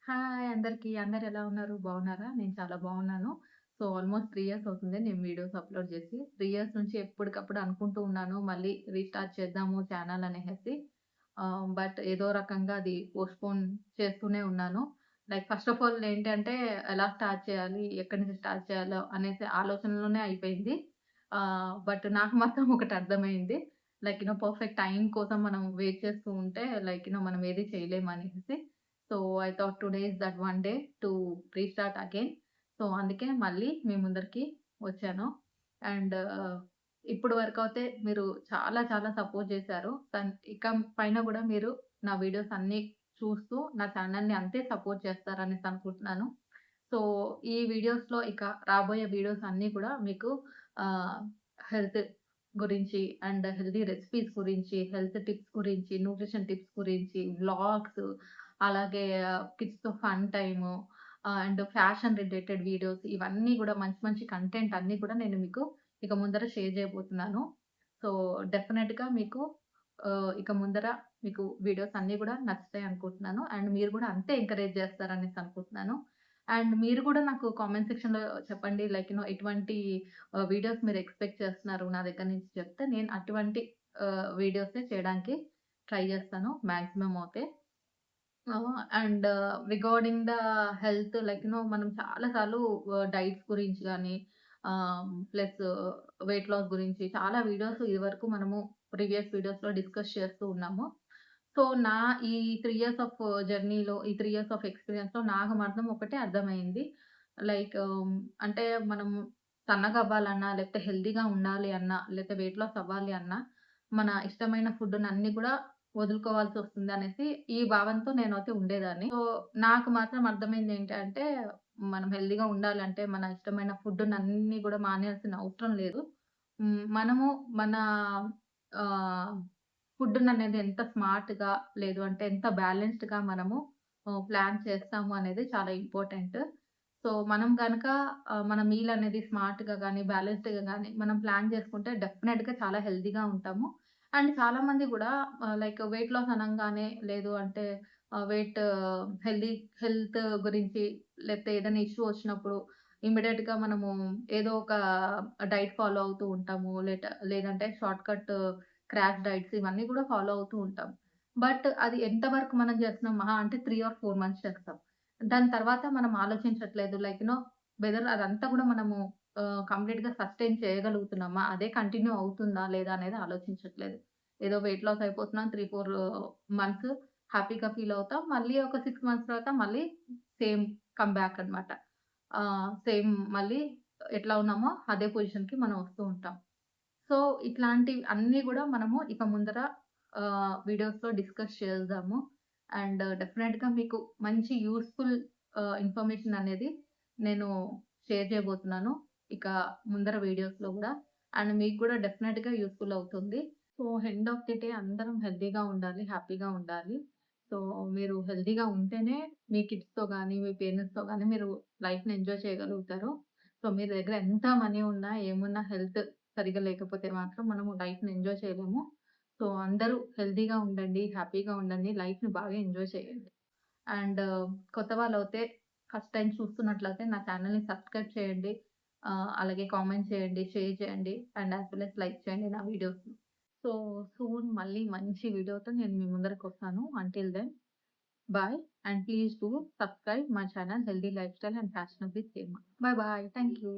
Hi అందరికి. అందరెలా ఉన్నారు? బాగున్నారా? నేను చాలా బాగున్నాను. ఆల్‌మోస్ట్ 3 ఇయర్స్ అవుతుంది నేను వీడియోస్ అప్‌లోడ్ చేసి. 3 ఇయర్స్ నుంచి ఎప్పటికప్పుడు అనుకుంటూ ఉన్నాను. మళ్ళీ రీస్టార్ట్ చేద్దాము ఛానల్ అనేసి. బట్ ఏదో రకంగా అది పోస్ట్‌పోన్ చేస్తూనే ఉన్నాను. లైక్ ఫస్ట్ ఆఫ్ ఆల్ ఏంటంటే ఎలా స్టార్ట్ చేయాలి? ఎక్కడి నుంచి స్టార్ట్ చేయాలో అనేసి ఆలోచనలోనే అయిపోయింది. బట్ నాకు మాత్రం ఒకటి అర్థమైంది. లైక్ పర్ఫెక్ట్ టైమ్ కోసం మనం వెయిట్ చేస్తూ ఉంటే మనం ఏది చేయలేమనేసి. I thought today is that one day to restart again. అందుకే మళ్ళీ మీ ముందరికి వచ్చాను. అండ్ ఇప్పటి వరకైతే మీరు చాలా చాలా సపోర్ట్ చేశారు. ఇక పైన గూడా మీరు నా వీడియోస్ అన్నీ చూస్తూ నా ఛానెల్‌ని అంతే సపోర్ట్ చేస్తారనేసి అనుకుంటున్నాను. సో, ఈ వీడియోస్‌లో ఇక రాబోయే వీడియోస్ అన్నీ కూడా మీకు ఆహ్, హెల్త్ గురించి అండ్ హెల్తీ రెసిపీస్ గురించి, హెల్త్ టిప్స్ గురించి, న్యూట్రిషన్ టిప్స్ గురించి, వ్లాగ్స్ అలాగే కిడ్స్‌తో fun time and fashion related videos ఇవన్నీ గూడా మంచి మంచి కంటెంట్ అన్నీ కూడా నేను మీకు ఇక ముందర షేర్ చేయబోతున్నాను. సో, డెఫినెట్‌గా మీకు ఇక ముందర మీకు వీడియోస్ అన్నీ గూడా నచ్చుతాయి అనుకుంటున్నాను. అండ్ మీరు గూడా అంతే ఎంకరేజ్ చేస్తారనేసి అనుకుంటున్నాను. అండ్ మీరు గూడా నాకు కామెంట్ సెక్షన్‌లో చెప్పండి. ఎటువంటి వీడియోస్ మీరు ఎక్స్‌పెక్ట్ చేస్తున్నారు నా దగ్గర నుంచి చెప్తే నేను అటువంటి వీడియోసే చేయడానికి ట్రై చేస్తాను మాక్సిమం అయితే. అండ్ రిగార్డింగ్ ద హెల్త్ మనం చాలా సార్లు డైట్స్ గురించి గాని ప్లస్ వెయిట్ లాస్ గురించి చాలా వీడియోస్ ఇదివరకు మనము ప్రీవియస్ వీడియోస్‌లో డిస్కస్ చేస్తూ ఉన్నాము. నా ఈ 3 ఇయర్స్ ఆఫ్ జర్నీలో, ఈ 3 ఇయర్స్ ఆఫ్ ఎక్స్‌పీరియన్స్‌లో నాకు మాత్రం ఒకటే అర్థమైంది. లైక్ అంటే మనం సన్నగవ్వాలన్నా, లేకపోతే హెల్తీగా ఉండాలి అన్నా, లేకపోతే వెయిట్ లాస్ అవ్వాలి అన్నా, మన ఇష్టమైన ఫుడ్‌నన్నీ గూడా వదులుకోవాల్సొస్తుందనేసి ఈ భావనతో నేనైతే ఉండేదాన్ని. నాకు మాత్రం అర్థమైందేంటంటే, మనం హెల్తీగా ఉండాలంటే మన ఇష్టమైన ఫుడ్‌నన్నీ గూడా మానేయాల్సిన అవసరం లేదు. మనము మన ఆహ్, ఫుడ్‌ననేది ఎంత స్మార్ట్‌గా లేదు అంటే ఎంత బ్యాలెన్స్డ్‌గా మనము ప్లాన్ చేస్తాము అనేది చాలా ఇంపార్టెంట్. మనం గనక మన మీల్ అనేది స్మార్ట్‌గా గాని, బ్యాలెన్స్‌డ్‌గా గాని మనం ప్లాన్ చేసుకుంటే డెఫినెట్‌గా చాలా హెల్తీగా ఉంటాము. అండ్ చాలామంది గూడా లైక్ వెయిట్ లాస్ అనంగానే లేదు అంటే వెయిట్ హెల్తీ హెల్త్ గురించి లేకపోతే ఏదైనా ఇష్యూ వచ్చినప్పుడు ఇమ్మీడియేట్‌గా మనము ఏదో ఒక డైట్ ఫాలో అవుతూ ఉంటాము. లేదంటే షార్ట్‌కట్ క్రాష్ డైట్స్ ఇవన్నీ గూడా ఫాలో అవుతూ ఉంటాం. బట్ అది ఎంత వరకు మనం చేస్తున్నాం మహా అంటే 3 ఆర్ 4 మంత్స్ చేస్తాం. దాని తర్వాత మనం ఆలోచించట్లేదు. వెదర్ అదంతా గూడా మనము కంప్లీట్‌గా సస్టైన్ చేయగలుగుతున్నామా? అదే కంటిన్యూ అవుతుందా? లేదా? అనేది ఆలోచించట్లేదు. ఏదో వెయిట్ లాస్ అయిపోతున్నాం 3, 4 మంత్స్ హ్యాపీగా ఫీల్ అవుతాం. మళ్ళీ ఒక 6 మంత్స్ తర్వాత మళ్ళీ సేమ్ కమ్ బ్యాక్ అన్నమాట. సేమ్ మళ్ళీ ఎట్లా ఉన్నామో అదే పొజిషన్‌కి మనం వస్తూ ఉంటాం. సో, ఇట్లాంటివి అన్నీ గూడా మనము ఇక ముందర వీడియోస్‌లో డిస్కస్ చేద్దాము. అండ్ డెఫినెట్‌గా మీకు మంచి యూజ్‌ఫుల్ ఇన్ఫర్మేషన్ అనేది నేను షేర్ చేయబోతున్నాను. ఇక ముందర వీడియోస్‌లో గూడా. అండ్ మీకు గూడా డెఫినెట్‌గా యూజ్‌ఫుల్ అవుతుంది. ఎండ్ ఆఫ్ ది డే అందరం హెల్తీగా ఉండాలి. హ్యాపీగా ఉండాలి. సో, మీరు హెల్తీగా ఉంటేనే మీ కిడ్స్‌తో గాని, మీ పేరెంట్స్‌తో గాని మీరు లైఫ్‌ని ఎంజాయ్ చేయగలుగుతారు. మీ దగ్గర ఎంత మనీ ఉన్నా, ఏమున్నా హెల్త్ సరిగ్గా లేకపోతే మాత్రం మనము లైఫ్‌ని ఎంజాయ్ చేయలేము. అందరూ హెల్తీగా ఉండండి. హ్యాపీగా ఉండండి. లైఫ్‌ని బాగా ఎంజాయ్ చేయండి. అండ్ కొత్త వాళ్ళైతే ఫస్ట్ టైమ్ చూస్తున్నట్లయితే నా ఛానెల్‌ని సబ్స్క్రైబ్ చేయండి. అలాగే కామెంట్ చేయండి, షేర్ చేయండి and as well as like చేయండి నా వీడియోస్‌ని. సో, సూన్ మళ్ళీ మంచి వీడియోతో నేను మీ ముందరకొస్తాను. Until then bye and please do subscribe my channel healthy lifestyle and fashion with Hema. Bye bye. Thank you.